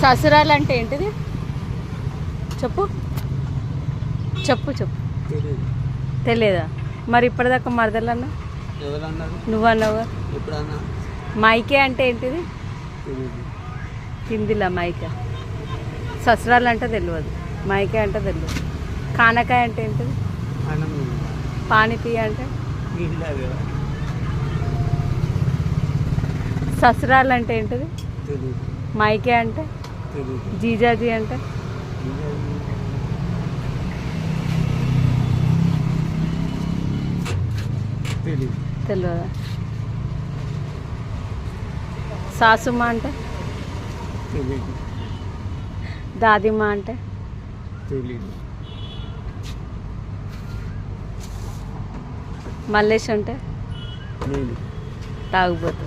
ససురాలు అంటే ఏంటిది? చెప్పు చెప్పు చెప్పు. తెలియదా? మరి ఇప్పటిదాకా మరదలన్నా నువ్వు అన్నావు. మైకే అంటే ఏంటిది? హిందీలా మైకే. ససురాలు అంటే తెలియదు, మైకే అంటే తెలియదు. కానకాయ అంటే ఏంటిది? పానీపీ అంటే? ససురాలు అంటే ఏంటిది? మైకే అంటే? జీజాజీ అంటే? తెలియదా? సాసుమ్మ అంటే? దాదిమ్మ అంటే? మల్లేష్ అంటే? తాగుబోతు.